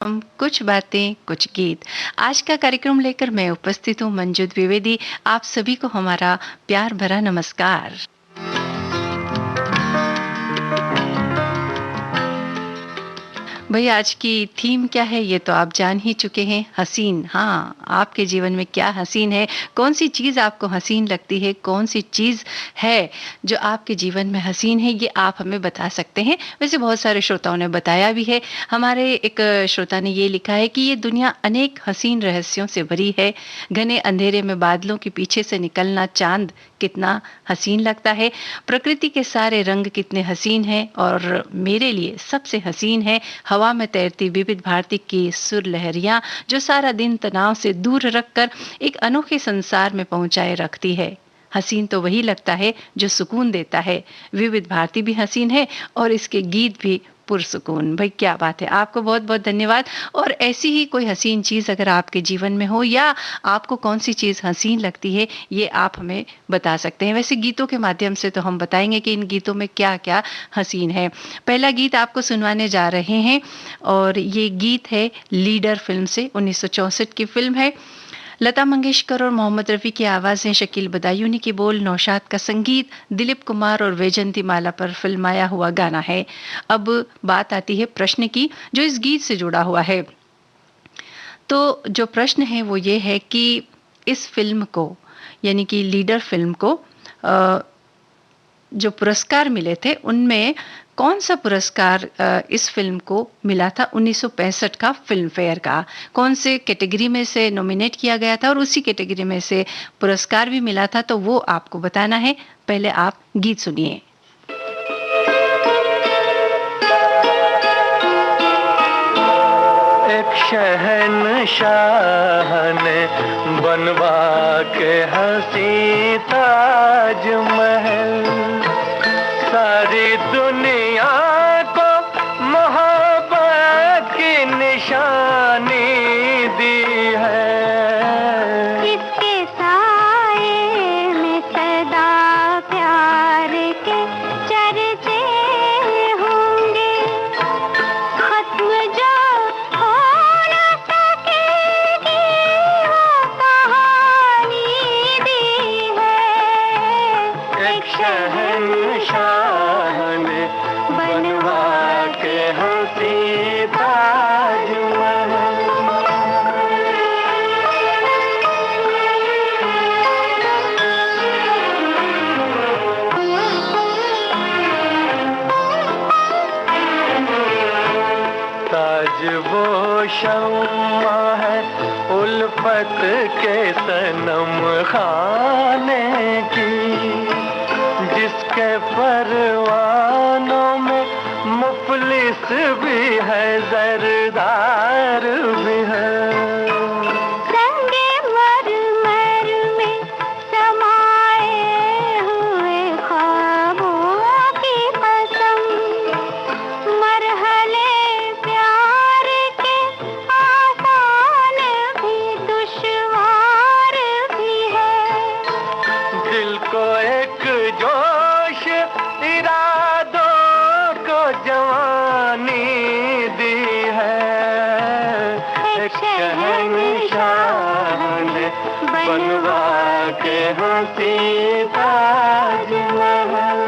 कुछ बातें कुछ गीत। आज का कार्यक्रम लेकर मैं उपस्थित हूँ मंजू द्विवेदी। आप सभी को हमारा प्यार भरा नमस्कार। भई आज की थीम क्या है ये तो आप जान ही चुके हैं, हसीन। हाँ, आपके जीवन में क्या हसीन है, कौन-सी चीज़ आपको हसीन लगती है, कौन-सी चीज़ है जो आपके जीवन में हसीन है, ये आप हमें बता सकते हैं। वैसे बहुत सारे श्रोताओं ने बताया भी है। हमारे एक श्रोता ने ये लिखा है कि ये दुनिया अनेक हसीन रहस्यों से भरी है। घने अंधेरे में बादलों के पीछे से निकलना चाँद कितना हसीन लगता है। प्रकृति के सारे रंग कितने हसीन हैं और मेरे लिए सबसे हसीन है हवा में तैरती विविध भारती की सुर लहरियां जो सारा दिन तनाव से दूर रखकर एक अनोखे संसार में पहुंचाए रखती है। हसीन तो वही लगता है जो सुकून देता है। विविध भारती भी हसीन है और इसके गीत भी पुरसुकून। भाई क्या बात है। आपको बहुत बहुत धन्यवाद। और ऐसी ही कोई हसीन चीज़ अगर आपके जीवन में हो या आपको कौन सी चीज़ हसीन लगती है ये आप हमें बता सकते हैं। वैसे गीतों के माध्यम से तो हम बताएंगे कि इन गीतों में क्या क्या हसीन है। पहला गीत आपको सुनवाने जा रहे हैं और ये गीत है लीडर फिल्म से। 1964 की फिल्म है। लता मंगेशकर और मोहम्मद रफ़ी की आवाज़ें, शकील बदायूनी की बोल, नौशाद का संगीत, दिलीप कुमार और वैजंती माला पर फिल्माया हुआ गाना है। अब बात आती है प्रश्न की जो इस गीत से जुड़ा हुआ है। तो जो प्रश्न है वो ये है कि इस फिल्म को यानी कि लीडर फिल्म को अ, जो पुरस्कार मिले थे उनमें कौन-सा पुरस्कार इस फ़िल्म को मिला था 1965 का फ़िल्म फेयर का? कौन से कैटेगरी में से नॉमिनेट किया गया था और उसी कैटेगरी में से पुरस्कार भी मिला था, तो वो आपको बताना है। पहले आप गीत सुनिए। एक शहंशाह ने बनवा के हंसी ताजमहल सारी दुनिया को मोहब्बत की निशानी दी है। इसके साए में सदा प्यार के चर्चे होंगे। खत्म जो हो न सकेगी वो कहानी दी है। एक शहंशाह ने बनवा के हंसी ताजमहल। ताज वो शम्मा है उल्फत के सनम खाने की जिसके परवानों में मुफलिस भी है जरदार भी है। रंगे मरमर में समाए हुए ख्वाबों की कसम। मरहले प्यार के आसान भी दुश्वार भी है। दिल को एक जोश इरादों को जवानी दी है। एक शहंशाह ने बनवा के हंसी ताजमहल।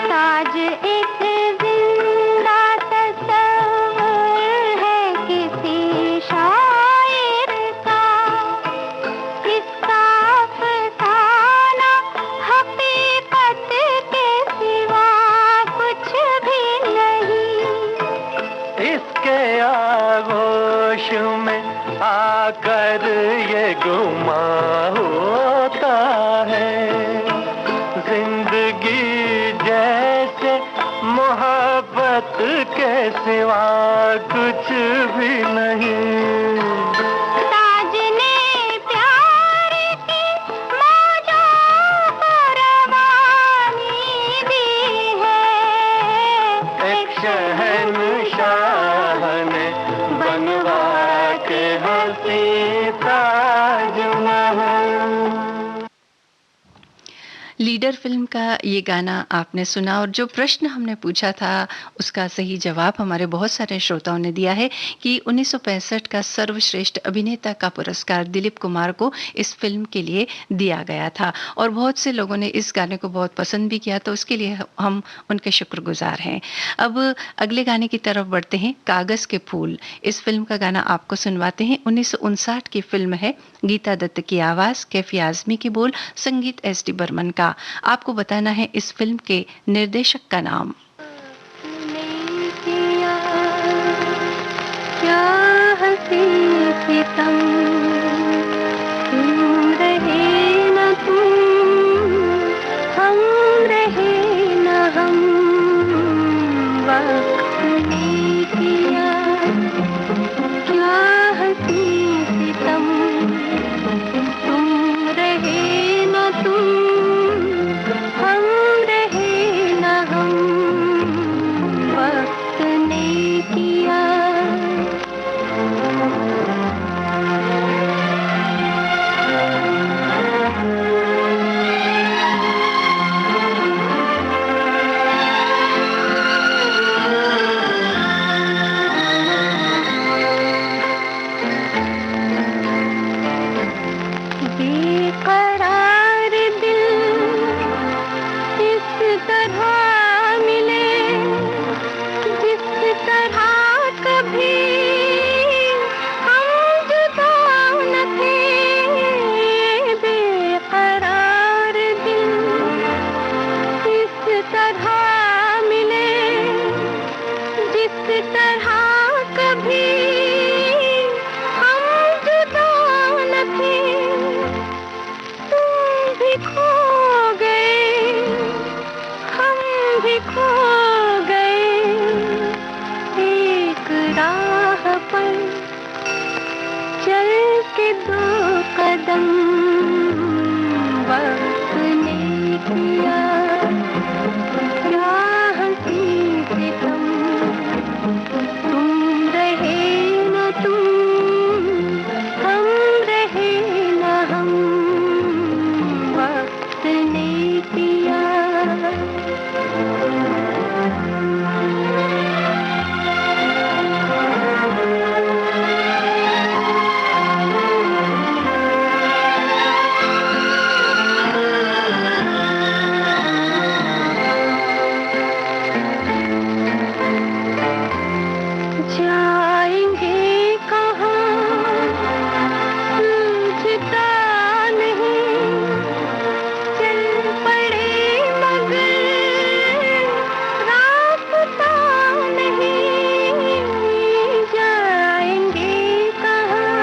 ताज एक जिंदा तस्वीर है किसी शायर का। इसका अफसाना हकीकत के सिवा कुछ भी नहीं। इसके आगोश में आकर ये गुमा होता है। जिंदगी जैसे मोहब्बत के सिवा कुछ भी नहीं। ताज ने प्यार की मौजों को रवानी दी है। एक शहंशाह ने बनवा के हंसी ताजमहल। लीडर फ़िल्म का ये गाना आपने सुना और जो प्रश्न हमने पूछा था उसका सही जवाब हमारे बहुत सारे श्रोताओं ने दिया है कि 1965 का सर्वश्रेष्ठ अभिनेता का पुरस्कार दिलीप कुमार को इस फ़िल्म के लिए दिया गया था और बहुत से लोगों ने इस गाने को बहुत पसंद भी किया, तो उसके लिए हम उनके शुक्रगुजार हैं। अब अगले गाने की तरफ बढ़ते हैं, कागज़ के फूल। इस फ़िल्म का गाना आपको सुनवाते हैं। 1959 की फ़िल्म है, गीता दत्त की आवाज़, कैफी आज़मी की बोल, संगीत एस डी बर्मन का। आपको बताना है इस फिल्म के निर्देशक का नाम। नहीं किया क्या हंसी सितम, तुम रहे न तुम, हम रहे न हम, वक्त ने किया क्या हंसी सितम, तुम रहे न तुम, हम रहे न हम, वक्त ने किया। बेकरार दिल इस तरह मिले, जिस तरह कभी हम जुदा न थे। बेकरार दिल इस तरह मिले, जिस तरह कभी हम जुदा न थे। तुम भी खो गए, हम भी खो गए, एक राह पर चल के दो कदम, वक्त ने किया क्या हंसी सितम, तुम रहे न तुम, हम रहे न हम, वक्त ने किया। जाएंगे कहाँ सूझता नहीं, चल पड़े मगर रास्ता नहीं। जाएंगे कहाँ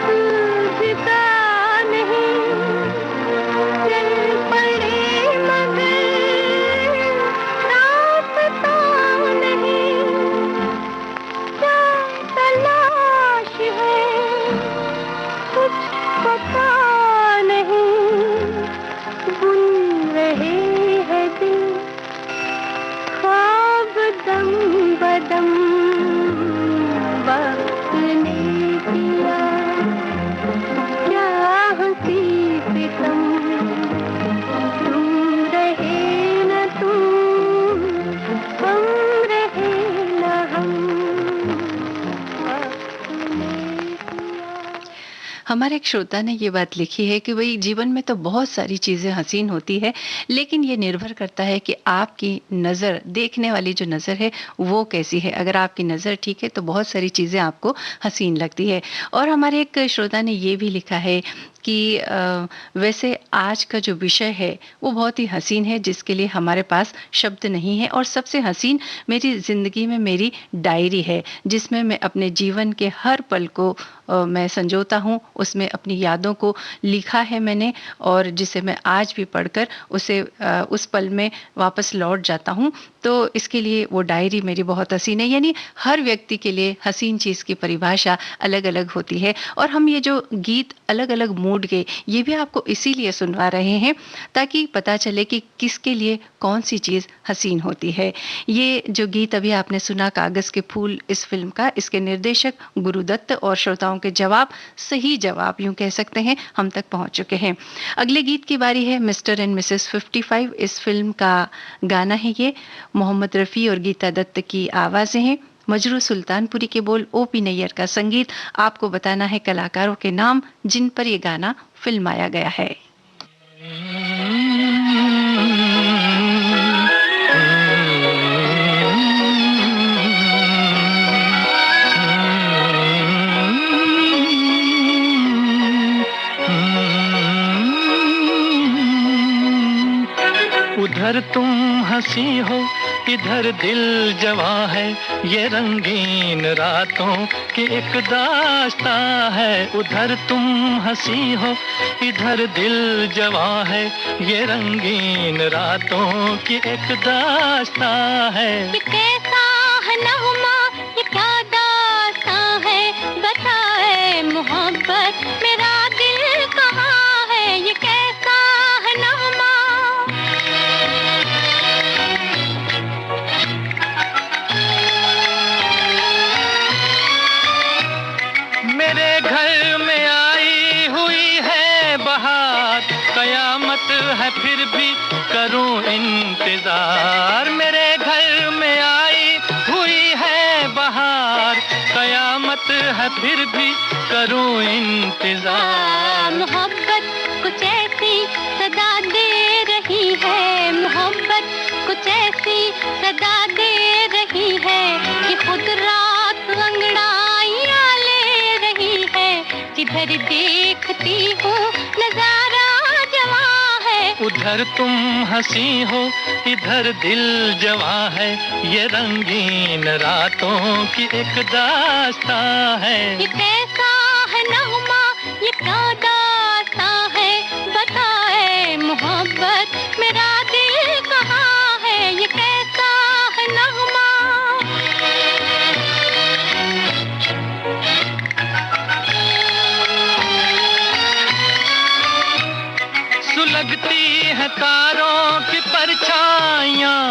सूझता नहीं, चल पड़े मगर रास्ता नहीं। क्या तलाश है कुछ पता नहीं, बुन रहे हैं दिल ख्वाब दम बदम, वक्त ने किया क्या हंसी सितम, तुम रहे न तुम, हम रहे न हम, वक्त ने किया। हमारे एक श्रोता ने ये बात लिखी है कि भाई जीवन में तो बहुत सारी चीज़ें हसीन होती है, लेकिन ये निर्भर करता है कि आपकी नज़र, देखने वाली जो नज़र है वो कैसी है। अगर आपकी नज़र ठीक है तो बहुत सारी चीज़ें आपको हसीन लगती है। और हमारे एक श्रोता ने ये भी लिखा है कि वैसे आज का जो विषय है वो बहुत ही हसीन है, जिसके लिए हमारे पास शब्द नहीं है। और सबसे हसीन मेरी ज़िंदगी में मेरी डायरी है, जिसमें मैं अपने जीवन के हर पल को मैं संजोता हूँ, उसमें अपनी यादों को लिखा है मैंने, और जिसे मैं आज भी पढ़कर उसे उस पल में वापस लौट जाता हूँ। तो इसके लिए वो डायरी मेरी बहुत हसीन है। यानी हर व्यक्ति के लिए हसीन चीज़ की परिभाषा अलग अलग होती है, और हम ये जो गीत अलग अलग मूड मूड के, ये भी आपको इसीलिए सुनवा रहे हैं ताकि पता चले कि किसके लिए कौन सी चीज़ हसीन होती है। ये जो गीत अभी आपने सुना कागज़ के फूल इस फिल्म का, इसके निर्देशक गुरुदत्त और श्रोताओं के जवाब, सही जवाब यूं कह सकते हैं, हम तक पहुंच चुके हैं। अगले गीत की बारी है मिस्टर एंड मिसेस 55। इस फिल्म का गाना है ये, मोहम्मद रफ़ी और गीता दत्त की आवाज़ें हैं, मजरू सुल्तानपुरी के बोल, ओपी नैयर का संगीत। आपको बताना है कलाकारों के नाम जिन पर ये गाना फिल्माया गया है। उधर तुम हंसी हो इधर दिल जवां है, ये रंगीन रातों की एक दास्तां है। उधर तुम हंसी हो इधर दिल जवां है, ये रंगीन रातों की एक दास्तां है। ये कैसा है नगमा, ये क्या दास्तां है, बताए मोहब्बत मेरा दिल कहाँ है। ये कैसा है नगमा, मेरे घर में आई हुई है बहार, कयामत है फिर भी करूं इंतजार। मेरे घर में आई हुई है बहार, कयामत है फिर भी करूं इंतजार। मोहब्बत कुछ ऐसी सदा दे रही है, मोहब्बत कुछ ऐसी सदा दे रही है कि खुद रात अंगड़ाइयां ले रही है। जिधर देखती हूँ नजारा जवां है। उधर तुम हंसी हो इधर दिल जवां है, ये रंगीन रातों की एक दास्तां है। ये कैसा है नगमा, ये क्या दास्तां है, बताए मोहब्बत मेरा दिल कहाँ है। ये कैसा है नगमा, सुलगती है तारों की परछाइयाँ,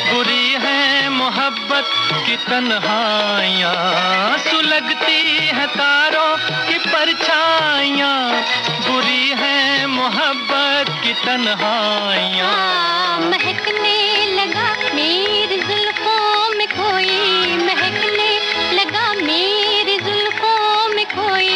बुरी है मोहब्बत की तन्हाइयाँ। सुलगती है तारों की परछाइयाँ, बुरी है मोहब्बत की तन्हाइयाँ। महकने लगा मेरी जुल्फों में कोई, महकने लगा मेरी जुल्फों में कोई।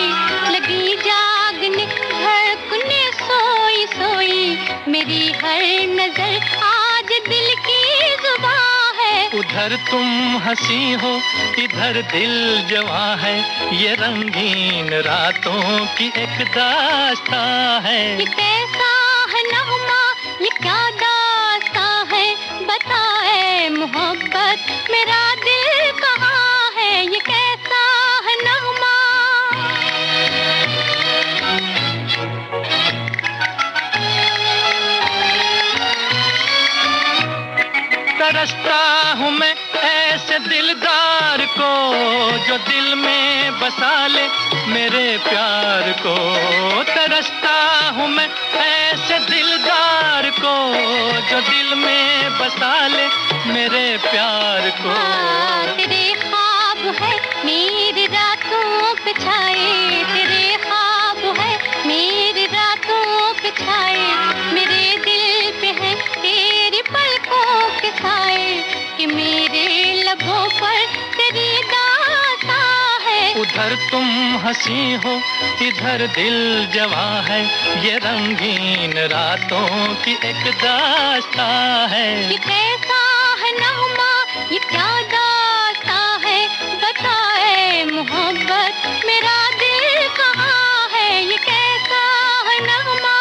लगी जागने धड़कने सोई सोई, मेरी हर नजर आज दिल की जुबां है। उधर तुम हंसी हो इधर दिल जवां है, ये रंगीन रातों की एक दास्तां है। ये कैसा है नगमा, ये क्या दास्तां है, बताए मोहब्बत मेरा दिल कहाँ है। ये कैसा है नगमा, तरसता हूँ मैं ऐसे दिलदार को, जो दिल में बसा ले मेरे प्यार को। तरसता हूँ मैं ऐसे दिलदार को, जो दिल में बसा ले मेरे प्यार को। तेरे ख्वाब है मेरी रातों पे छाए, तेरे ख्वाब है मेरी रातों पे छाए। मेरे दिल पे है तेरी पलकों के साए, कि मेरे लबों पर तेरी दास्तां है। उधर तुम हंसी हो इधर दिल जवां है, ये रंगीन रातों की एक दास्तां है। ये कैसा है नगमा, ये क्या दास्तां है, बताए मोहब्बत मेरा दिल कहाँ है। ये कैसा है नगमा।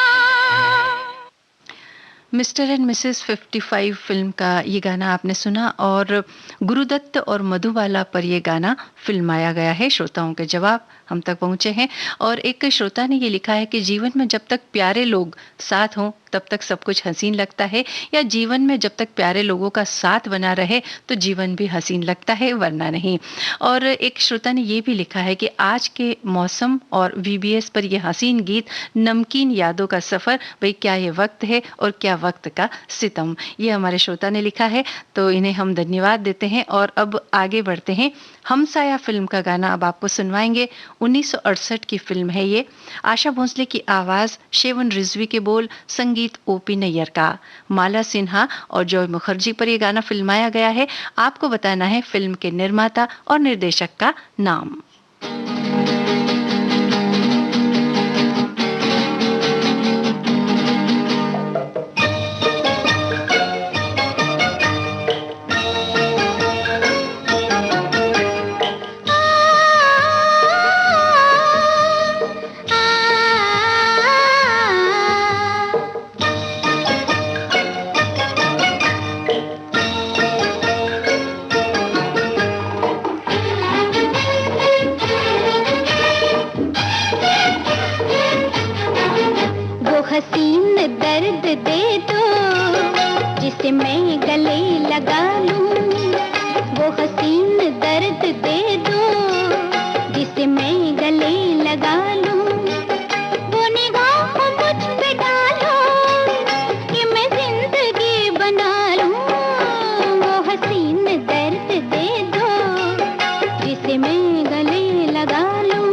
मिस्टर एंड मिसेस 55 फिल्म का ये गाना आपने सुना और गुरुदत्त और मधुबाला पर ये गाना फिल्माया गया है। श्रोताओं के जवाब हम तक पहुंचे हैं और एक श्रोता ने ये लिखा है कि जीवन में जब तक प्यारे लोग साथ हों तब तक सब कुछ हसीन लगता है, या जीवन में जब तक प्यारे लोगों का साथ बना रहे तो जीवन भी हसीन लगता है, वरना नहीं। और एक श्रोता ने ये भी लिखा है कि आज के मौसम और वीबीएस पर यह हसीन गीत, नमकीन यादों का सफर, भाई क्या ये वक्त है और क्या वक्त का सितम। ये हमारे श्रोता ने लिखा है, तो इन्हें हम धन्यवाद देते हैं। और अब आगे बढ़ते हैं। हमसाया फिल्म का गाना अब आपको सुनवाएंगे। 1968 की फिल्म है ये। आशा भोसले की आवाज, शेवन रिजवी के बोल, संगीत ओपी नैयर का। माला सिन्हा और जॉय मुखर्जी पर यह गाना फिल्माया गया है। आपको बताना है फिल्म के निर्माता और निर्देशक का नाम। हसीन दर्द दे दो जिसे मैं गले लगा लूं, वो हसीन दर्द दे दो जिसे मैं गले लगा लूं, वो निगाह मुझ पे डालो कि मैं जिंदगी बना लूं, वो हसीन दर्द दे दो जिसे मैं गले लगा लूं।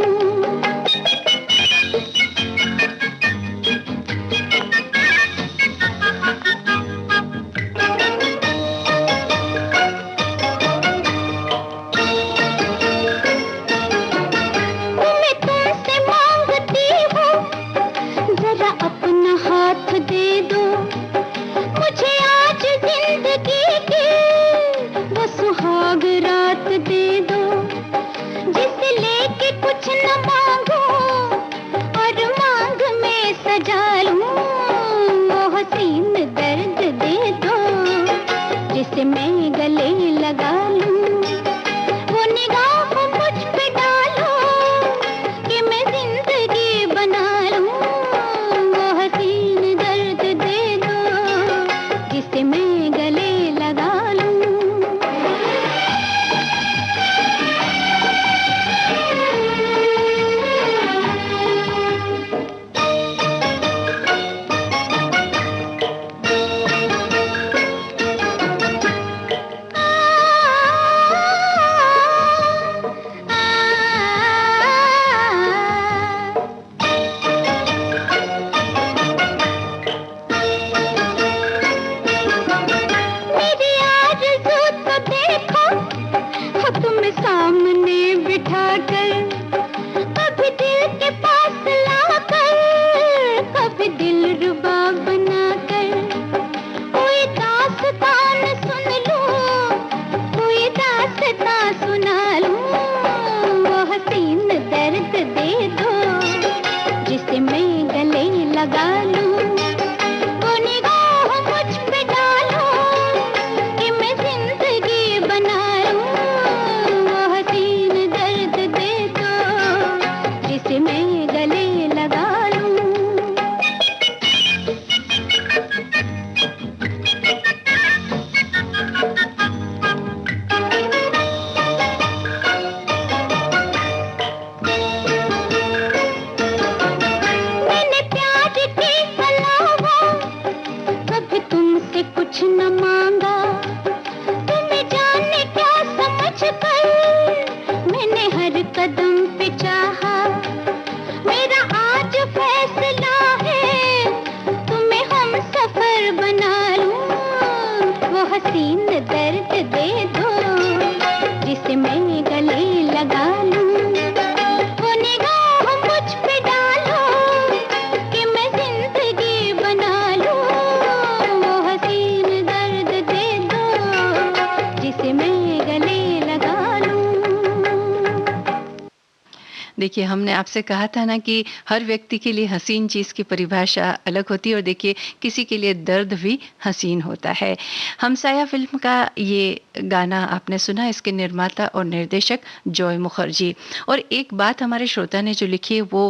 देखिए, हमने आपसे कहा था ना कि हर व्यक्ति के लिए हसीन चीज़ की परिभाषा अलग होती है और देखिए किसी के लिए दर्द भी हसीन होता है। हमसाया फ़िल्म का ये गाना आपने सुना, इसके निर्माता और निर्देशक जॉय मुखर्जी। और एक बात हमारे श्रोता ने जो लिखी है वो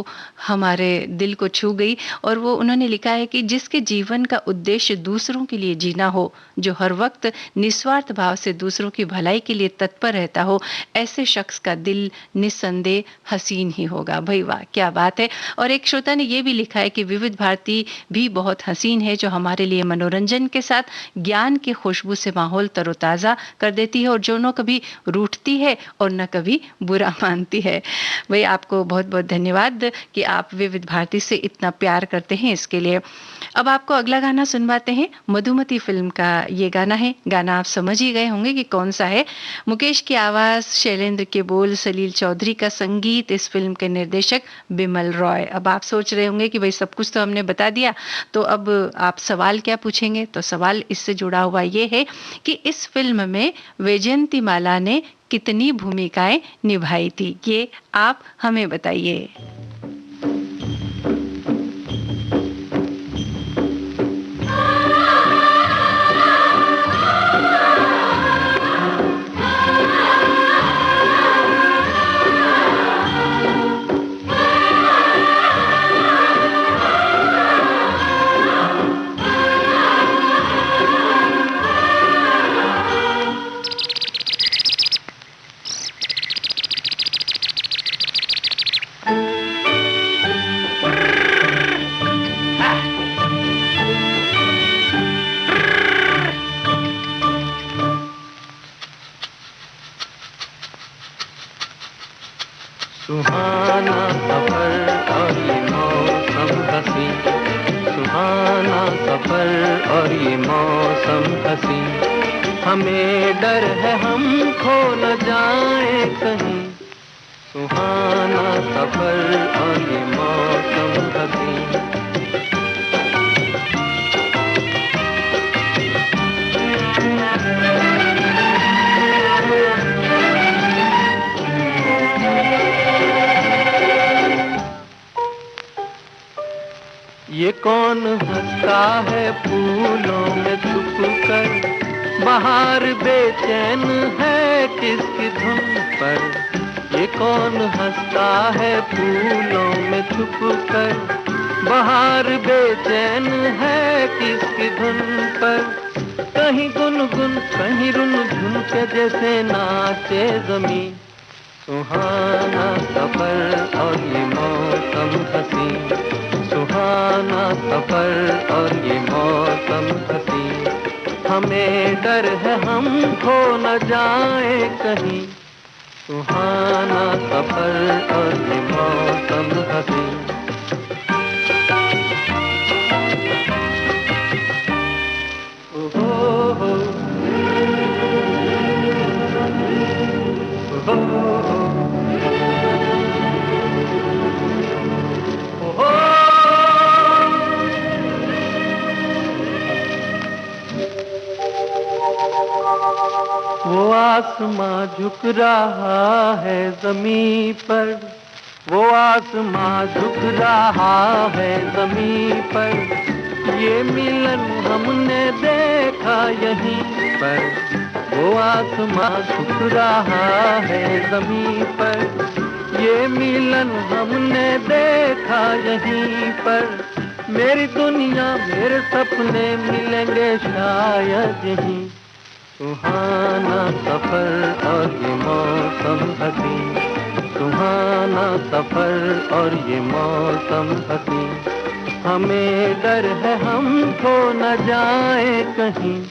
हमारे दिल को छू गई, और वो उन्होंने लिखा है कि जिसके जीवन का उद्देश्य दूसरों के लिए जीना हो, जो हर वक्त निस्वार्थ भाव से दूसरों की भलाई के लिए तत्पर रहता हो, ऐसे शख्स का दिल निस्संदेह हसीन ही होगा। भाई वाह, क्या बात है। और एक श्रोता ने ये भी लिखा है कि विविध भारती भी बहुत हसीन है, जो हमारे लिए मनोरंजन के साथ ज्ञान की खुशबू से माहौल तरोताज़ा कर देती है, और जो न कभी रूठती है और न कभी बुरा मानती है। भाई आपको बहुत बहुत धन्यवाद कि आप विविध भारती से इतना प्यार करते हैं, इसके लिए। अब आपको अगला गाना सुनवाते हैं। मधुमती फिल्म का ये गाना है। गाना आप समझ ही गए होंगे कि कौन सा है। मुकेश की आवाज़, शैलेंद्र के बोल, सलील चौधरी का संगीत, इस फिल्म के निर्देशक बिमल रॉय। अब आप सोच रहे होंगे कि भाई सब कुछ तो हमने बता दिया, तो अब आप सवाल क्या पूछेंगे? तो सवाल इससे जुड़ा हुआ ये है कि इस फिल्म में वैजयंती माला ने कितनी भूमिकाएं निभाई थी, ये आप हमें बताइए। सुहाना सफर और ये मौसम हसी, सुहाना सफर और ये मौसम हसी, हमें डर है हम खो न जाए कहीं। सुहाना सफर और ये मौसम हसी। ये कौन हंसता है फूलों में छुप कर, बाहर बेचैन है किसकी धुन पर। ये कौन हंसता है फूलों में छुप कर, बाहर बेचैन है किसकी धुन पर। कहीं गुनगुन कहीं रुनझुन के जैसे नाचे ज़मीं। सुहाना सफर और ये मौसम हसी, सुहाना सफर और ये मौसम हसी, हमें डर है हम खो न जाए कहीं। सुहाना सफर और ये मौसम हसी। वो आसमां झुक रहा है ज़मीं पर, वो आसमां झुक रहा है ज़मीं पर। ये मिलन हमने देखा यहीं पर, वो आसमां झुक रहा है ज़मीं पर। ये मिलन हमने देखा यहीं पर। मेरी दुनिया मेरे सपने मिलेंगे शायद यहीं। सुहाना सफर और ये मौसम हसी, सुहाना सफर और ये मौसम हसी, हमें डर है हम खो न जाए कहीं।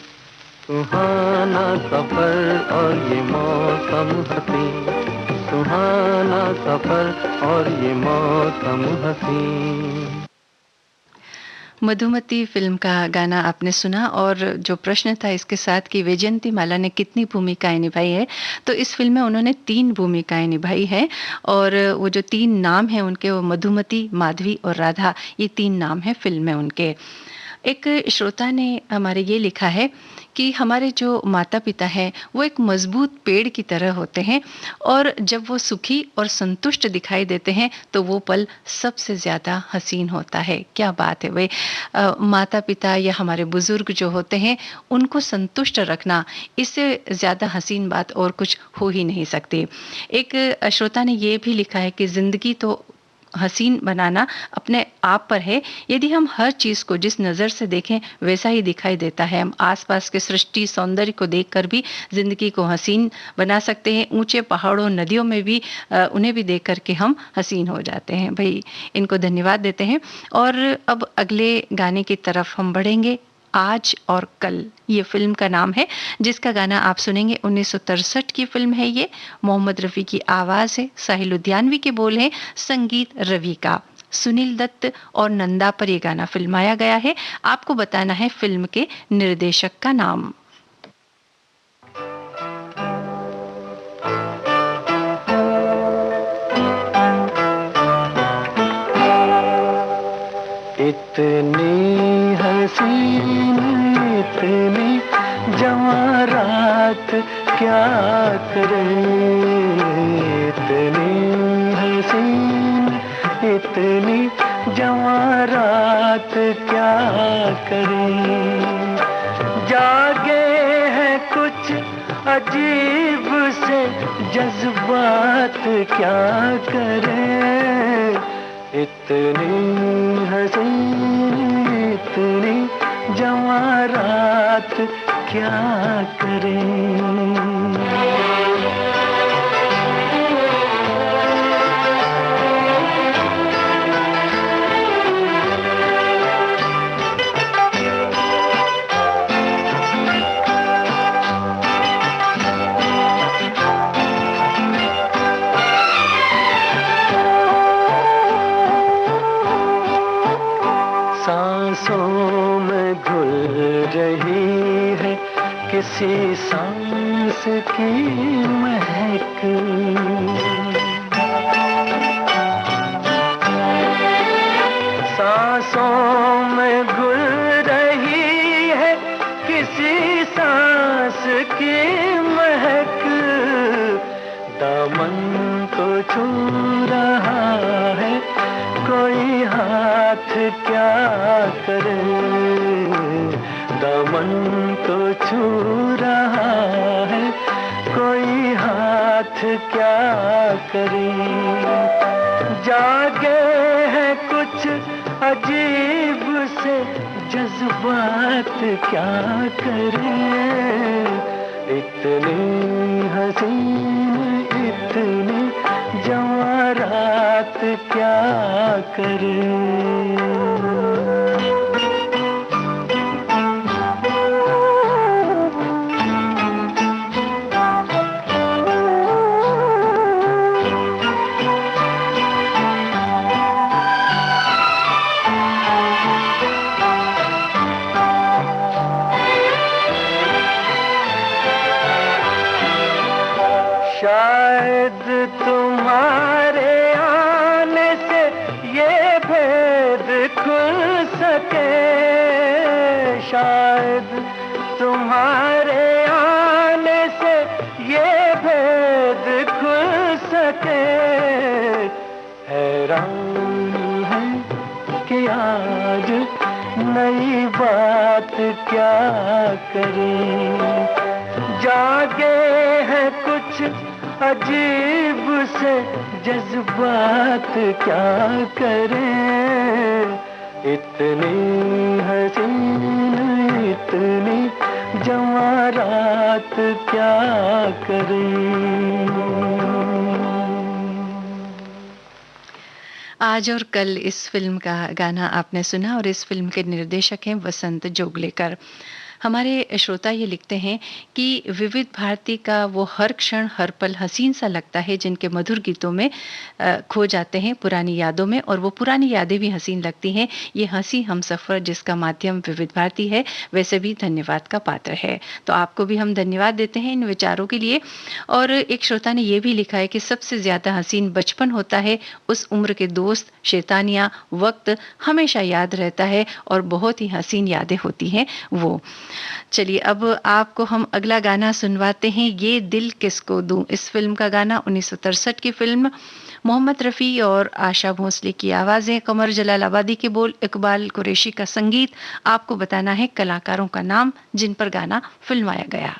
सुहाना सफर और ये मौसम हसी, सुहाना सफर और ये मौसम हसी। मधुमती फिल्म का गाना आपने सुना, और जो प्रश्न था इसके साथ कि वैजयंती माला ने कितनी भूमिकाएं निभाई है, तो इस फिल्म में उन्होंने 3 भूमिकाएं निभाई है। और वो जो 3 नाम हैं उनके, वो मधुमती, माधवी और राधा, ये 3 नाम हैं फिल्म में उनके। एक श्रोता ने हमारे ये लिखा है कि हमारे जो माता-पिता हैं, वो एक मजबूत पेड़ की तरह होते हैं और जब वो सुखी और संतुष्ट दिखाई देते हैं, तो वो पल सबसे ज़्यादा हसीन होता है। क्या बात है भई! माता-पिता या हमारे बुज़ुर्ग जो होते हैं, उनको संतुष्ट रखना, इससे ज़्यादा हसीन बात और कुछ हो ही नहीं सकती। एक श्रोता ने ये भी लिखा है कि ज़िंदगी तो हसीन बनाना अपने आप पर है। यदि हम हर चीज़ को जिस नज़र से देखें वैसा ही दिखाई देता है। हम आसपास के सृष्टि सौंदर्य को देखकर भी ज़िंदगी को हसीन बना सकते हैं। ऊंचे पहाड़ों नदियों में भी उन्हें भी देख कर के हम हसीन हो जाते हैं। भई इनको धन्यवाद देते हैं और अब अगले गाने की तरफ हम बढ़ेंगे। आज और कल ये फिल्म का नाम है जिसका गाना आप सुनेंगे। 1963 की फिल्म है ये। मोहम्मद रफ़ी की आवाज़ है, साहिल लुधियानवी के बोल हैं, संगीत रवि का। सुनील दत्त और नंदा पर ये गाना फिल्माया गया है। आपको बताना है फिल्म के निर्देशक का नाम। इतनी हसीन इतनी जवां रात क्या करे, इतनी हसीन इतनी जवां रात क्या करे। जागे हैं कुछ अजीब से जज्बात क्या करें। इतनी हसीन इतनी जवां रात क्या करें। सांसों में घुल रही है किसी सांस की महक, सांसों में घुल रही है किसी सांस की महक। दामन को छू रहा है कोई हाथ क्या करे। दामन को छू रहा है कोई हाथ क्या करे। जागे हैं कुछ अजीब से जज्बात क्या करें। इतनी हसीन इतनी जवां रात क्या करें। शायद तुम्हारे आने से ये भेद खुल सके। शायद तुम्हारे आने से ये भेद खुल सके। हैरान है कि आज नई बात क्या करें। जागे हैं कुछ अजीब से जज्बात क्या करें। इतनी हसीन इतनी जवां रात क्या करें। आज और कल इस फिल्म का गाना आपने सुना और इस फिल्म के निर्देशक हैं वसंत जोगलेकर। हमारे श्रोता ये लिखते हैं कि विविध भारती का वो हर क्षण हर पल हसीन सा लगता है, जिनके मधुर गीतों में खो जाते हैं पुरानी यादों में, और वो पुरानी यादें भी हसीन लगती हैं। ये हंसी हम सफ़र जिसका माध्यम विविध भारती है वैसे भी धन्यवाद का पात्र है। तो आपको भी हम धन्यवाद देते हैं इन विचारों के लिए। और एक श्रोता ने ये भी लिखा है कि सबसे ज़्यादा हसीन बचपन होता है, उस उम्र के दोस्त, शैतानियाँ, वक्त हमेशा याद रहता है और बहुत ही हसीन यादें होती हैं वो। चलिए अब आपको हम अगला गाना सुनवाते हैं, ये दिल किसको दूं। इस फिल्म का गाना 1963 की फिल्म, मोहम्मद रफ़ी और आशा भोसले की आवाज़ें, कमर जलालाबादी के बोल, इकबाल कुरैशी का संगीत। आपको बताना है कलाकारों का नाम जिन पर गाना फिल्माया गया।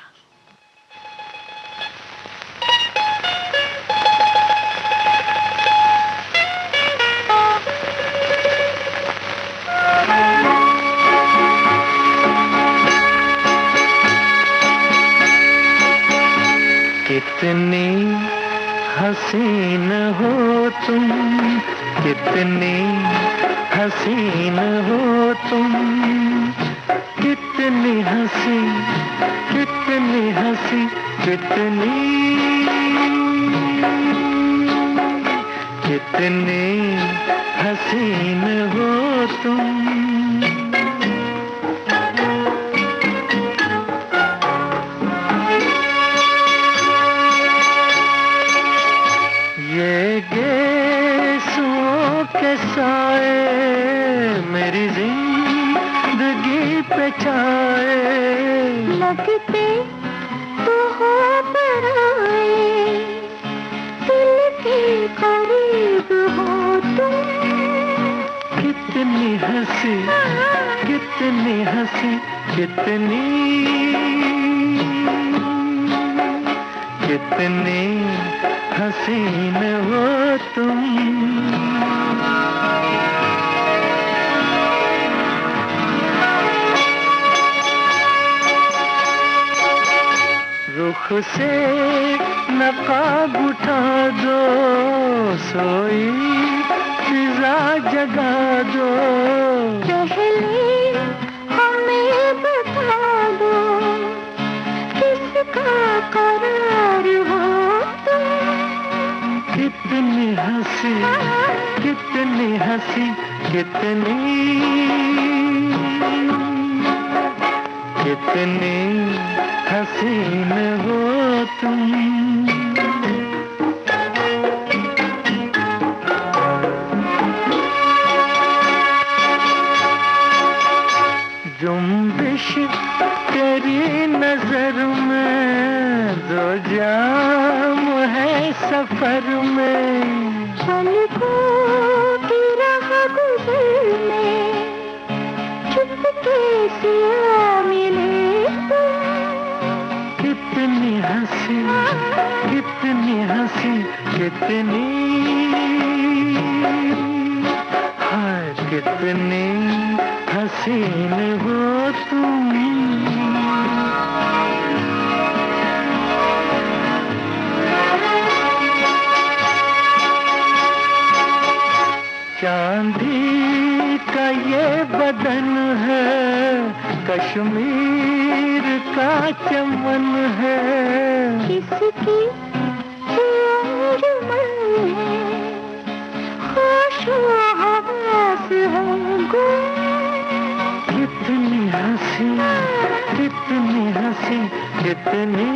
कितनी हसीन हो तुम, कितनी हसीन हो तुम, कितनी हंसी, कितनी हंसी, कितनी, कितनी हसीन हो तुम। ये गेसुओं के साए मेरी जिंदगी पे छाए, लगते तो हो पराए, दिल के करीब हो तुम। कितनी हंसी, कितनी हंसी, कितनी, कितनी हसीन हो तुम। रुख से नकाब उठा दो, सोई फिजा जगा दो, पहले हमें बता दो किसका करार हो तुम। कितनी हंसी, कितनी हंसी, कितनी, कितनी हसीन हो तुम। जुम्बिश तेरी नजर में, दो जाम है सफर में, पलकों की राह गुजर में चुपके से आ मिले तुम। कितनी हंसी, कितनी हंसी, कितनी, हाय कितनी हसीन हो तुम। चांदी का ये बदन है, कश्मीर का चमन है, किसकी अंजुमन है, खुशबू हवास है गुल। कितनी हंसी, कितनी हंसी, कितनी।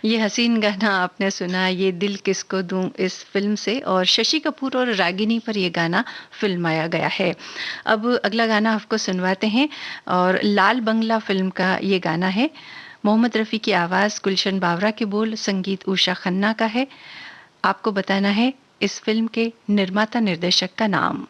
ये हसीन गाना आपने सुना, ये दिल किसको दूं, इस फिल्म से, और शशि कपूर और रागिनी पर यह गाना फिल्माया गया है। अब अगला गाना आपको सुनवाते हैं, और लाल बंगला फिल्म का ये गाना है। मोहम्मद रफ़ी की आवाज़, गुलशन बावरा के बोल, संगीत उषा खन्ना का है। आपको बताना है इस फिल्म के निर्माता निर्देशक का नाम।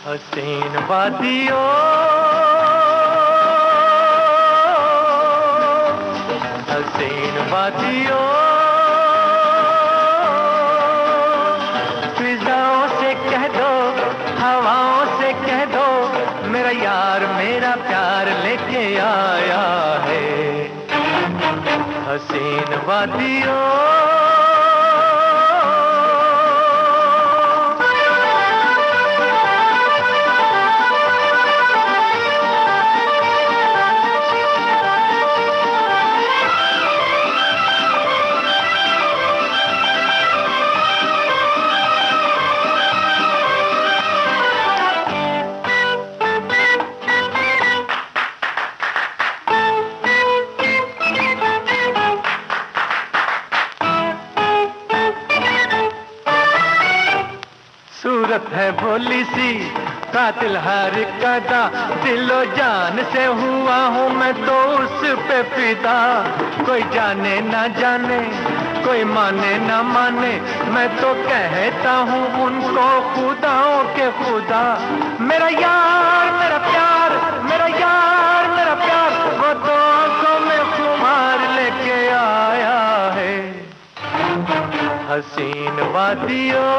हसीन वादियों वादियों फिजाओं से कह दो, हवाओं से कह दो, मेरा यार मेरा प्यार लेके आया है हसीन वादियों। सूरत है भोली सी कातिल हर कदा, दिलो जान से हुआ हूँ मैं तो उस पे फिदा। कोई जाने ना जाने, कोई माने ना माने, मैं तो कहता हूँ उनको खुदाओं के खुदा। मेरा यार मेरा प्यार, मेरा यार मेरा प्यार, वो तो आंखों में खुमार लेके आया है हसीन वादियों।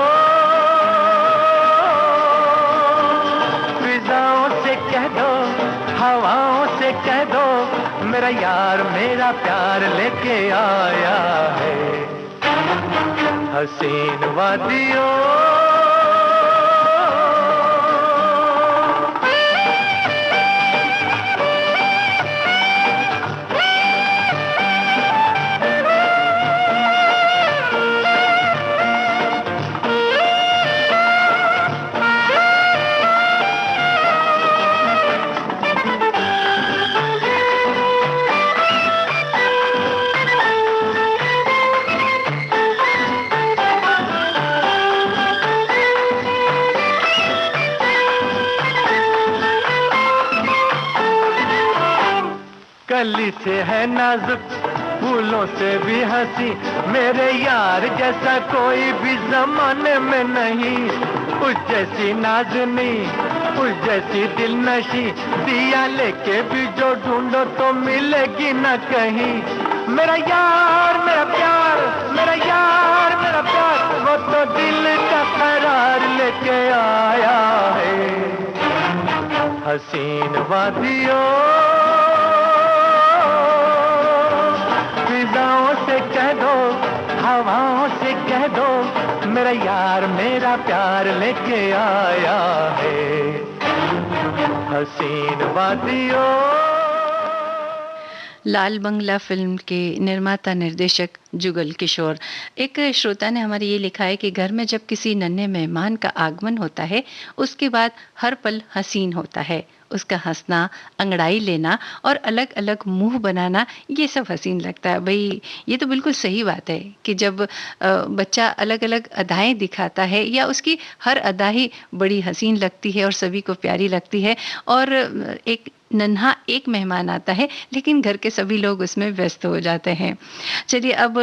कह दो, हवाओं से कह दो, मेरा यार मेरा प्यार लेके आया है हसीन वादियों। कली से है नाजुक, फूलों से भी हंसी, मेरे यार जैसा कोई भी जमाने में नहीं। उस जैसी नाज़नी, उस जैसी दिल नशी, दिया लेके भी जो ढूंढो तो मिलेगी ना कहीं। मेरा यार मेरा प्यार, मेरा यार मेरा प्यार, वो तो दिल का करार लेके आया है हसीन वादियों। फिजाओं से कह दो, हवाओं से कह दो, मेरा यार मेरा प्यार लेके आया है हसीन वादियों। लाल बंगला फिल्म के निर्माता निर्देशक जुगल किशोर। एक श्रोता ने हमारे ये लिखा है कि घर में जब किसी नन्हे मेहमान का आगमन होता है, उसके बाद हर पल हसीन होता है। उसका हंसना, अंगड़ाई लेना और अलग अलग मुंह बनाना, ये सब हसीन लगता है। भाई ये तो बिल्कुल सही बात है कि जब बच्चा अलग अलग अदाएं दिखाता है या उसकी हर अदा ही बड़ी हसीन लगती है और सभी को प्यारी लगती है। और एक नन्हा एक मेहमान आता है लेकिन घर के सभी लोग उसमें व्यस्त हो जाते हैं। चलिए अब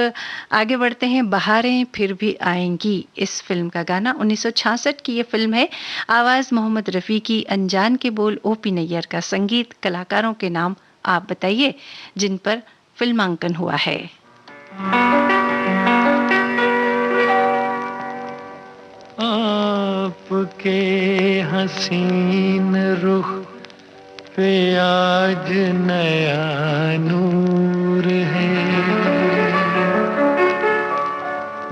आगे बढ़ते हैं। बहारें फिर भी आएंगी, इस फिल्म का गाना 1966 की ये फिल्म है। आवाज मोहम्मद रफ़ी की, अनजान के बोल ओपी नैयर का, संगीत कलाकारों के नाम आप बताइए जिन पर फिल्मांकन हुआ है। आपके हसीन रुख पे आज नया नूर है,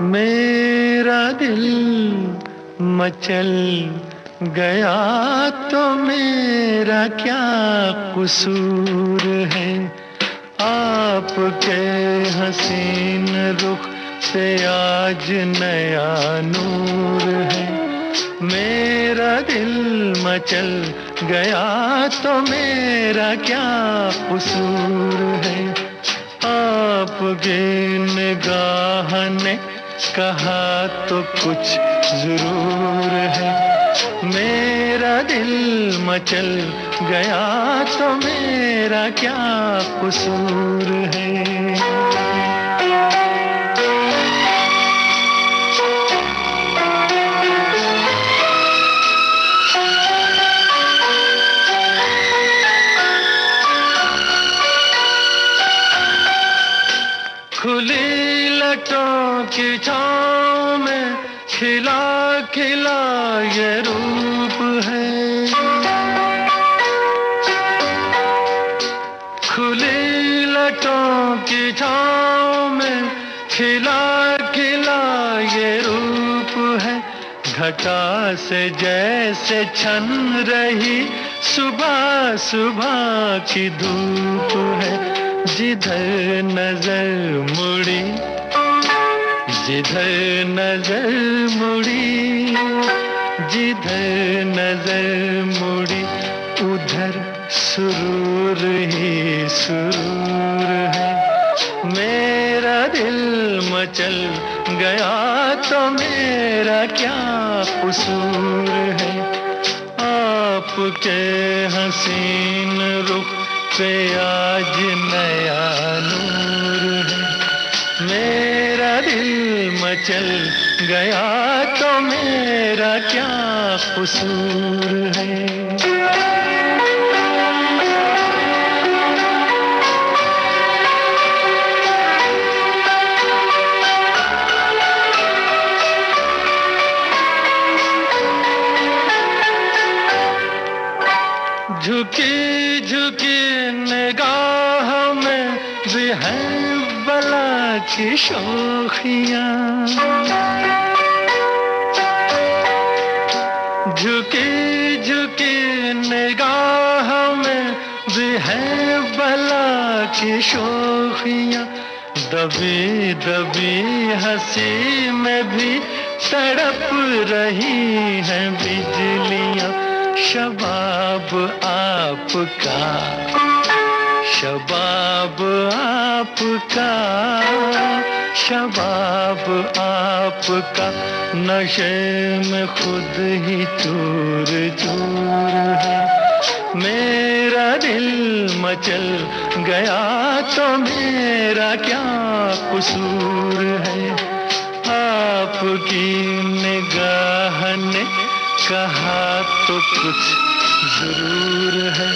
मेरा दिल मचल गया तो मेरा क्या कसूर है। आपके हसीन रुख पे आज नया नूर है, मेरा दिल मचल गया तो मेरा क्या कसूर है। आपकी निगाह ने कहा तो कुछ जरूर है, मेरा दिल मचल गया तो मेरा क्या कसूर है। लटों की छाँव में खिला खिला ये रूप है। खुली लटों की छाँव में खिला खिला ये रूप है। घटा से जैसे छन रही सुबह सुबह की धूप है। जिधर नजर मुड़ी, जिधर नजर मुड़ी, जिधर नजर मुड़ी, उधर सुरूर ही सुरूर है। मेरा दिल मचल गया तो मेरा क्या कसूर है। आपके हसीन रुख पे आज नया नूर है। मेरा दिल मचल गया तो मेरा क्या कसूर है। झुकी झुकी निगाह में भी है बला की शोखियाँ। झुकी झुकी निगाह में भी है बला की शोखियाँ। दबी दबी हंसी में भी तड़प रही हैं बिजलियाँ। शबाब आपका, शबाब आपका, शबाब आपका नशे में खुद ही चूर चूर है। मेरा दिल मचल गया तो मेरा क्या कसूर है। आपकी निगाह ने कहा तो कुछ जरूर है।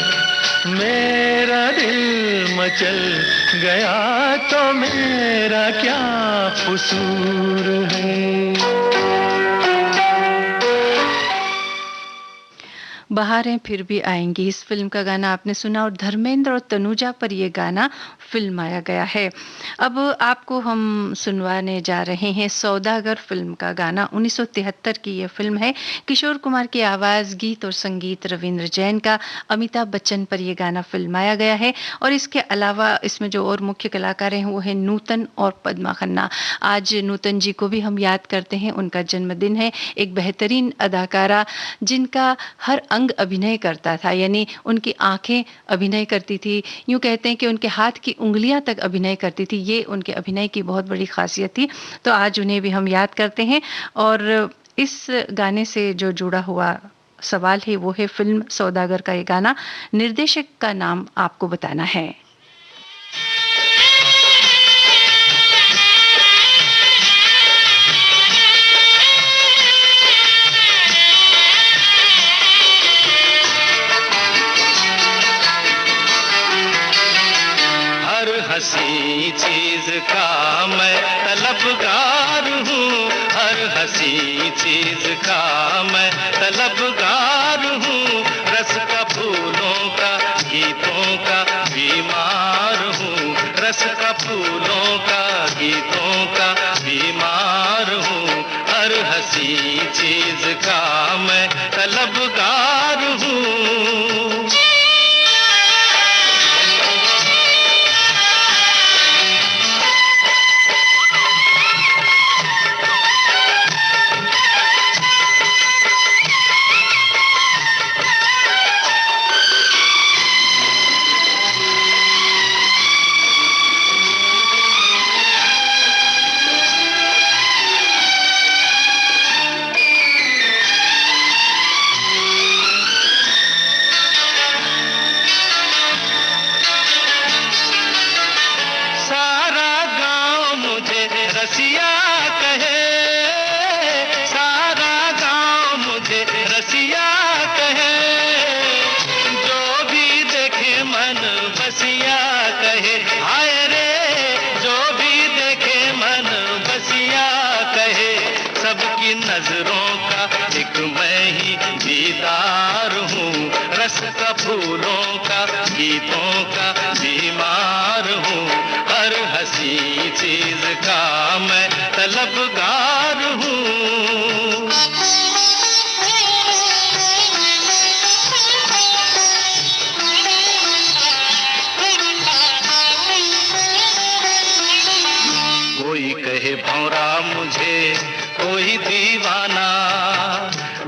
मेरा दिल मचल गया तो मेरा क्या कसूर है। बहारें फिर भी आएंगी, इस फिल्म का गाना आपने सुना और धर्मेंद्र और तनुजा पर यह गाना फिल्माया गया है। अब आपको हम सुनवाने जा रहे हैं सौदागर फिल्म का गाना। 1973 की यह फिल्म है। किशोर कुमार की आवाज़, गीत और संगीत रविंद्र जैन का। अमिताभ बच्चन पर यह गाना फिल्माया गया है और इसके अलावा इसमें जो और मुख्य कलाकार हैं वो हैं नूतन और पद्मा खन्ना। आज नूतन जी को भी हम याद करते हैं, उनका जन्मदिन है। एक बेहतरीन अदाकारा जिनका हर अंग अभिनय करता था, यानी उनकी आंखें अभिनय करती थी, यूं कहते हैं कि उनके हाथ की उंगलियां तक अभिनय करती थी। ये उनके अभिनय की बहुत बड़ी खासियत थी। तो आज उन्हें भी हम याद करते हैं और इस गाने से जो जुड़ा हुआ सवाल है वो है फिल्म सौदागर का ये गाना। निर्देशक का नाम आपको बताना है। हसी चीज का मैं तलबगार हूँ। हर हसी चीज का मैं तलबगार हूँ। रस का फूलों का गीतों का बीमार हूँ। रस का फूलों का गीतों का बीमार हूँ। हर हसी चीज का मैं तलबगार हूँ। का फूलों का गीतों का बीमार हूँ, हर हंसी चीज का मैं तलबगार हूँ। कोई कहे भौरा मुझे, कोई दीवाना,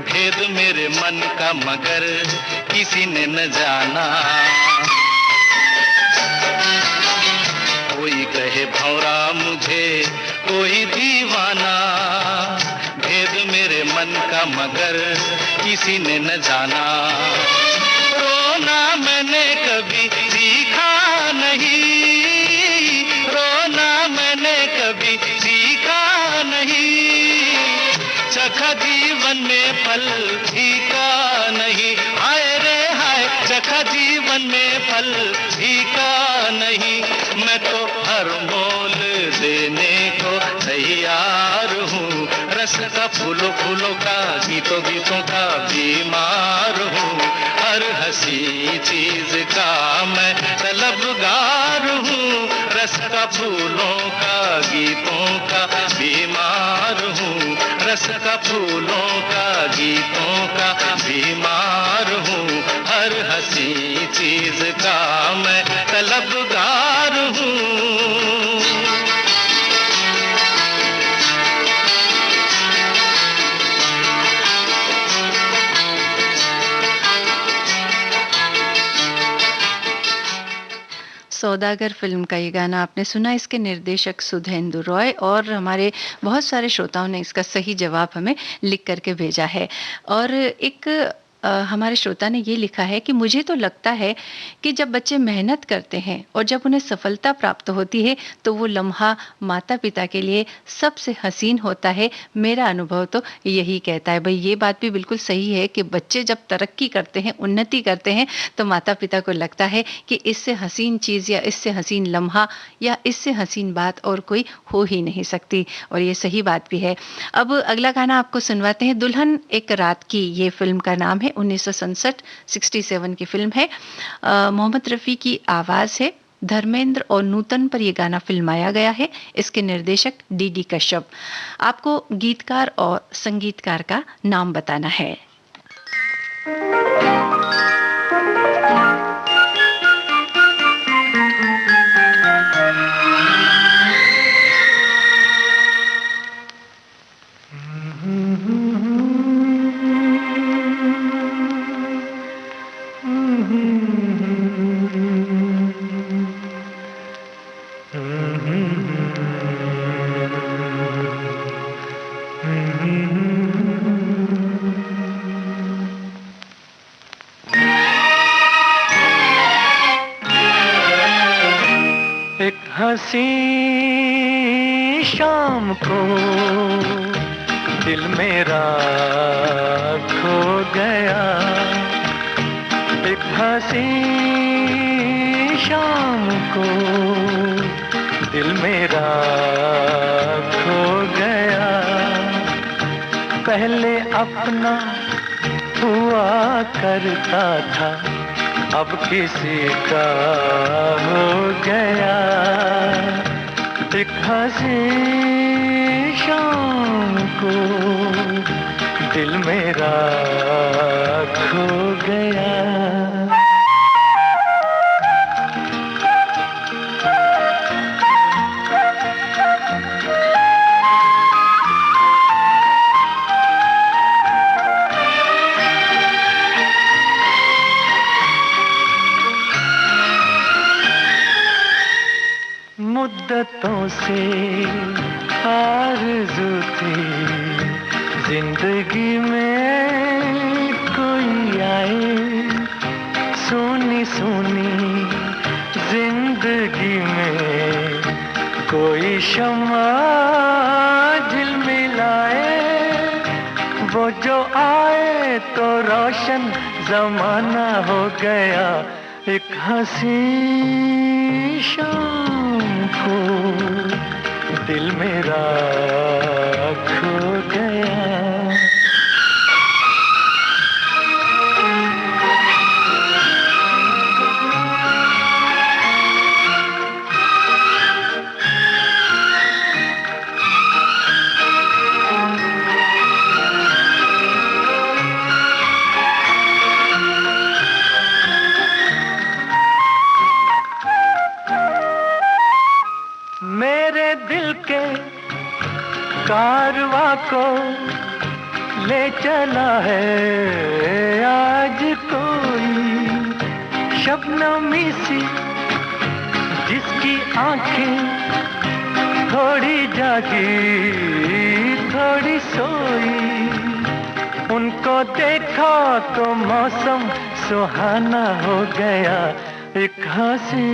भेद मेरे मन का मगर किसी ने न जाना। कोई कहे भौरा मुझे, कोई दीवाना, भेद मेरे मन का मगर किसी ने न जाना। रोना मैंने कभी सीखा नहीं, रोना मैंने कभी सीखा नहीं, चखा जीवन में फल फीका नहीं। हाय रे हाय, चखा जीवन में फल फीका नहीं। मैं तो हर मोल देने को तैयार हूँ, रस का फूलों फूलों का गीतों गीतों का बीमार हूँ, हर हंसी चीज का मैं तलबगार हूँ। रस का फूलों का गीतों का बीमार हूँ, रस का फूलों का गीतों का बीमार हूँ, हर हंसी चीज का मैं तलबगार हूँ। सौदागर फिल्म का ये गाना आपने सुना। इसके निर्देशक सुधेंदु रॉय, और हमारे बहुत सारे श्रोताओं ने इसका सही जवाब हमें लिख करके भेजा है। और एक हमारे श्रोता ने ये लिखा है कि मुझे तो लगता है कि जब बच्चे मेहनत करते हैं और जब उन्हें सफलता प्राप्त होती है तो वो लम्हा माता पिता के लिए सबसे हसीन होता है। मेरा अनुभव तो यही कहता है। भाई ये बात भी बिल्कुल सही है कि बच्चे जब तरक्की करते हैं, उन्नति करते हैं, तो माता पिता को लगता है कि इससे हसीन चीज़ या इससे हसीन लम्हा या इससे हसीन बात और कोई हो ही नहीं सकती। और ये सही बात भी है। अब अगला गाना आपको सुनवाते हैं। दुल्हन एक रात की, ये फिल्म का नाम है। 1967 की फिल्म है। मोहम्मद रफ़ी की आवाज़ है। धर्मेंद्र और नूतन पर यह गाना फिल्माया गया है। इसके निर्देशक डी कश्यप। आपको गीतकार और संगीतकार का नाम बताना है। हंसी शाम को दिल मेरा खो गया, एक हंसी शाम को दिल मेरा खो गया। पहले अपना हुआ करता था, अब किसी का हो गया। एक हंसी शाम को दिल मेरा खो गया। मुद्दतों से आरज़ू थी जिंदगी में कोई आए, सोनी सोनी जिंदगी में कोई शम्मा झिलमिलाए। वो जो आए तो रोशन जमाना हो गया। एक हंसी शाम को दिल मेरा खो गया। कारवा को ले चला है आज कोई शबनमी सी, जिसकी आंखें थोड़ी जागी थोड़ी सोई। उनको देखा तो मौसम सुहाना हो गया, एक हंसी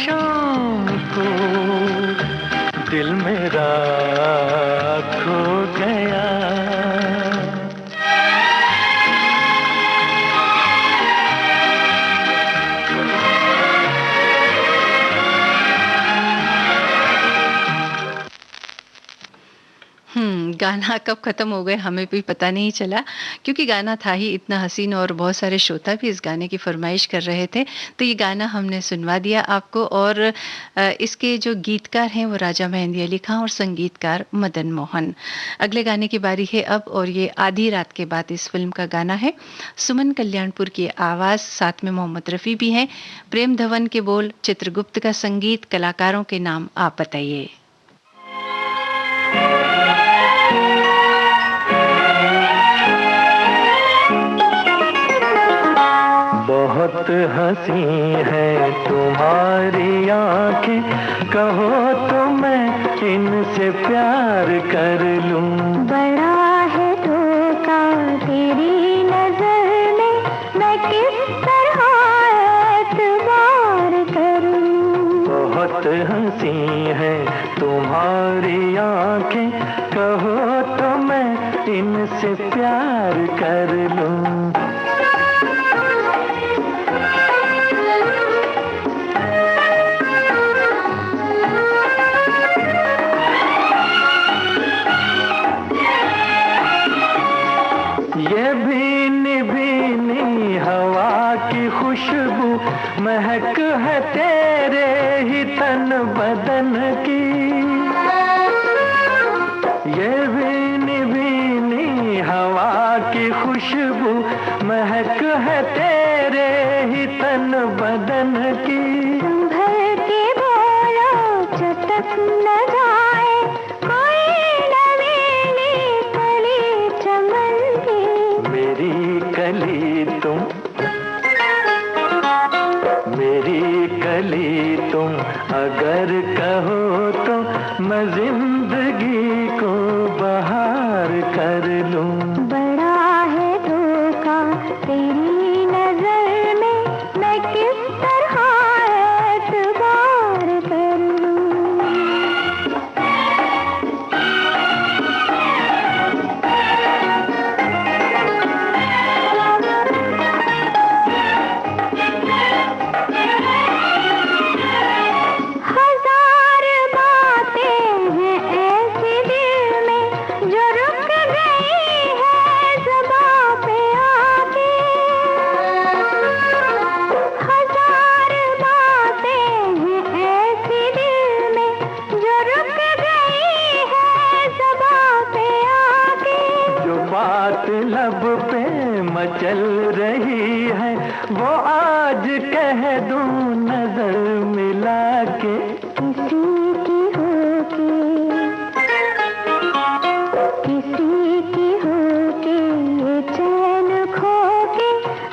शाम को दिल मेरा खो गया। गाना कब खत्म हो गए हमें भी पता नहीं चला, क्योंकि गाना था ही इतना हसीन और बहुत सारे श्रोता भी इस गाने की फरमाइश कर रहे थे, तो ये गाना हमने सुनवा दिया आपको। और इसके जो गीतकार हैं वो राजा मेहंदी अली खां और संगीतकार मदन मोहन। अगले गाने की बारी है अब, और ये आधी रात के बाद इस फिल्म का गाना है। सुमन कल्याणपुर की आवाज़, साथ में मोहम्मद रफ़ी भी हैं, प्रेम धवन के बोल, चित्रगुप्त का संगीत, कलाकारों के नाम आप बताइए। बहुत हंसी है तुम्हारी आंखें, कहो तो मैं इनसे प्यार कर लूं। बड़ा है धोखा तेरी नजर में, मैं किस तरह एतबार करूं। बहुत हंसी है तुम्हारी आंखें, कहो तो मैं इनसे प्यार कर लूं। ये भीनी भीनी हवा की खुशबू, महक है तेरे ही तन बदन की। ये भीनी भीनी हवा की खुशबू, महक है तेरे ही तन बदन की। संभल के बोलो चटक न जाए कोई नवीनी कली चमन की। मेरी कली तुम, मेरी कली तुम, अगर कहो तो मैं जिंदगी को बहार कर लूं। बड़ा है धोखा तेरी नजर में, मैं किस तरह एतबार कर लूं। हजार बातें हैं ऐसी दिल में, जो रुक गई है ज़बां पे आके। हजार बातें हैं ऐसी दिल में, जो रुक गई है ज़बां पे आके। जो बात लब पे मचल रही है, वो आज कह दूं नजर मिला के। किसी की होके, किसी की होके, ये चैन खो के,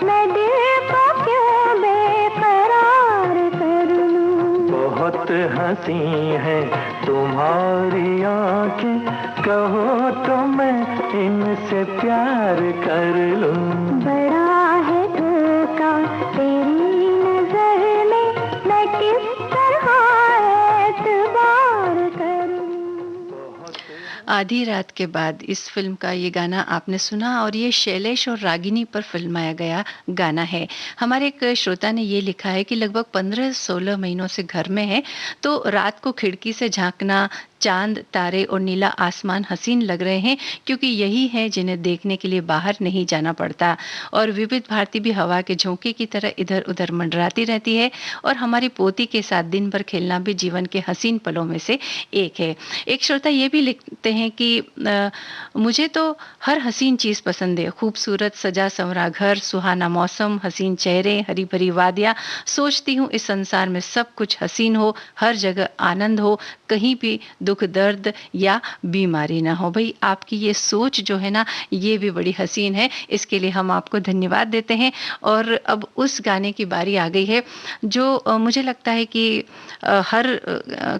मैं दिल को क्यों बेकरार कर लूं। बहुत हंसी है तुम्हारी आंखें, कहो तो मैं इनसे प्यार कर लूं। बड़ा है धोखा तेरी नजर में, मैं किस तरह एतबार करूं। आधी रात के बाद इस फिल्म का ये गाना आपने सुना, और ये शैलेश और रागिनी पर फिल्माया गया गाना है। हमारे एक श्रोता ने ये लिखा है कि लगभग 15-16 महीनों से घर में है, तो रात को खिड़की से झांकना, चांद, तारे और नीला आसमान हसीन लग रहे हैं, क्योंकि यही है जिन्हें देखने के लिए बाहर नहीं जाना पड़ता। और विविध भारती भी हवा के झोंके की तरह इधर उधर मंडराती रहती है, और हमारी पोती के साथ दिन भर खेलना भी जीवन के हसीन पलों में से एक है। एक श्रोता ये भी लिखते हैं कि मुझे तो हर हसीन चीज़ पसंद है, खूबसूरत सजा संवरा घर, सुहाना मौसम, हसीन चेहरे, हरी भरी वादियाँ। सोचती हूँ इस संसार में सब कुछ हसीन हो, हर जगह आनंद हो, कहीं भी दुख दर्द या बीमारी ना हो। भाई आपकी ये सोच जो है ना, ये भी बड़ी हसीन है, इसके लिए हम आपको धन्यवाद देते हैं। और अब उस गाने की बारी आ गई है जो मुझे लगता है कि हर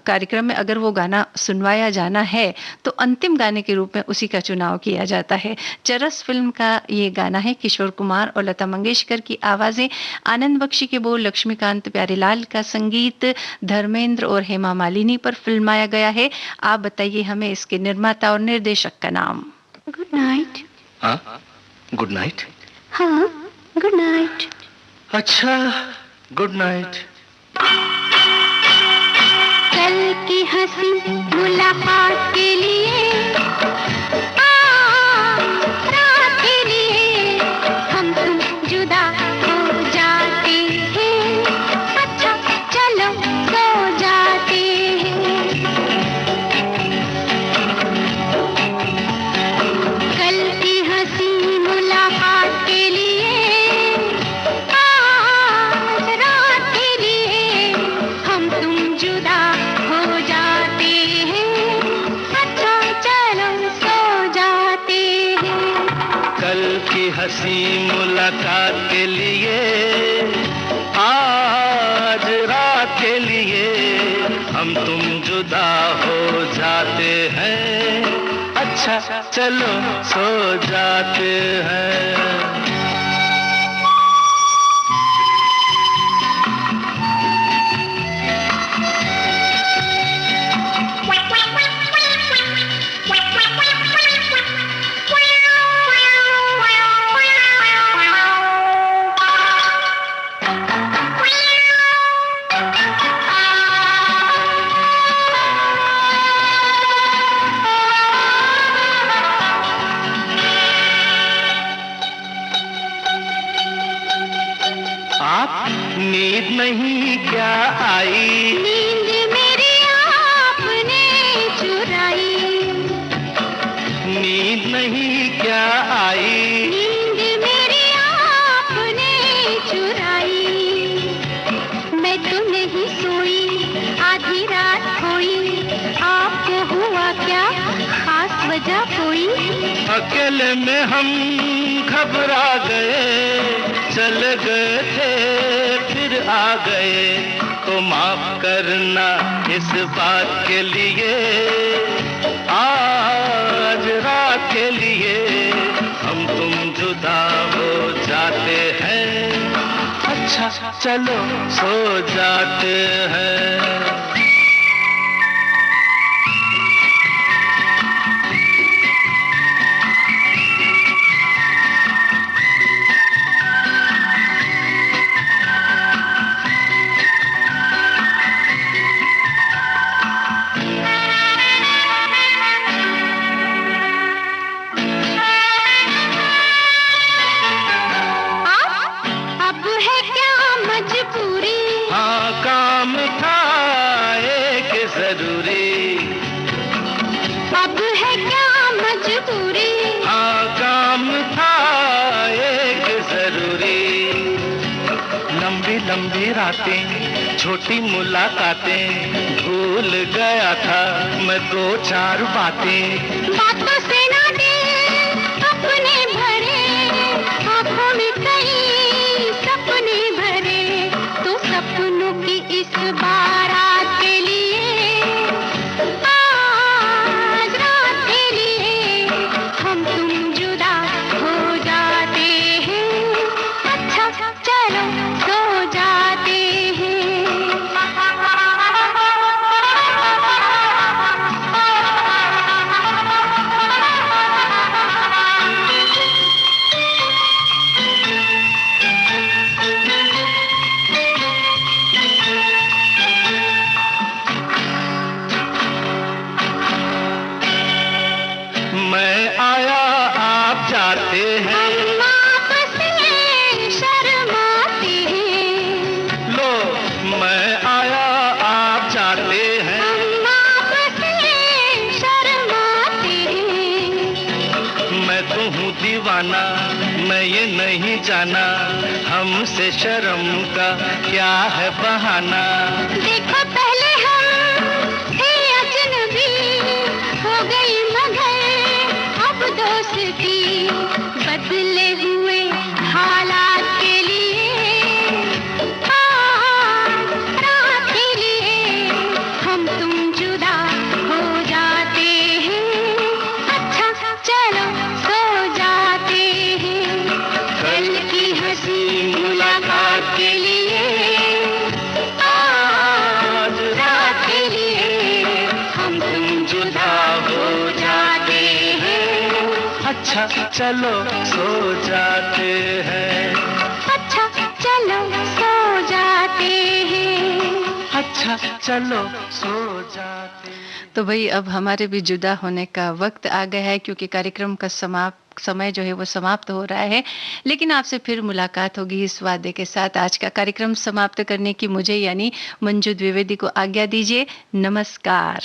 कार्यक्रम में अगर वो गाना सुनवाया जाना है तो अंतिम गाने के रूप में उसी का चुनाव किया जाता है। चरस फिल्म का ये गाना है, किशोर कुमार और लता मंगेशकर की आवाजें, आनंद बख्शी के बोल, लक्ष्मीकांत प्यारेलाल का संगीत, धर्मेंद्र और हेमा मालिनी पर फिल्माया गया है। आप बताइए हमें इसके निर्माता और निर्देशक का नाम। Good night. हाँ, गुड नाइट। हाँ, गुड नाइट। अच्छा, गुड नाइट। कल की हंसी मुलाकात के लिए, रात के लिए हम तुम जुदा हो जाते हैं। अच्छा चलो सो जाते हैं। कल की हंसी मुलाकात के लिए, आज रात के लिए हम तुम जुदा हो जाते हैं। अच्छा चलो सो जाते हैं। कल की हंसी मुलाकात के लिए, आज रात के लिए हम तुम जुदा हो जाते हैं। अच्छा चलो सो जाते हैं। नींद नहीं क्या आई? नींद मेरी आपने चुराई। नींद नहीं क्या आई? नींद मेरी आपने चुराई। मैं तो नहीं सोई, आधी रात खोई। आपको हुआ क्या, खास वजह कोई? अकेले में हम घबरा गए, चल गए थे फिर आ गए। तो माफ करना इस बात के लिए, आज रात के लिए हम तुम जुदा हो जाते हैं। अच्छा चलो सो जाते हैं। लंबी रातें, छोटी मुलाकातें, भूल गया था मैं दो चार बातें। बातों से ना दिल अपने भरे, आंखों में कई सपने भरे। तो सपनों की इस बारात के लिए, आज रात के लिए हम तुम जुदा हो जाते हैं। अच्छा चलो सो जाते हैं। मैं आया आप जाते हैं, हम आपसे शर्माते हैं। लो मैं आया आप जाते हैं। हम आपसे शर्माते हैं। मैं तो हूँ दीवाना, मैं ये नहीं जाना, हमसे शर्म का क्या है बहाना। देखो पहले हम थे अजनबी, चलो सो जाते हैं। अच्छा चलो सो जाते हैं। अच्छा चलो सो जाते हैं। तो भाई अब हमारे भी जुदा होने का वक्त आ गया है, क्योंकि कार्यक्रम का समय जो है वो समाप्त हो रहा है। लेकिन आपसे फिर मुलाकात होगी इस वादे के साथ। आज का कार्यक्रम समाप्त करने की मुझे यानी मंजू द्विवेदी को आज्ञा दीजिए। नमस्कार।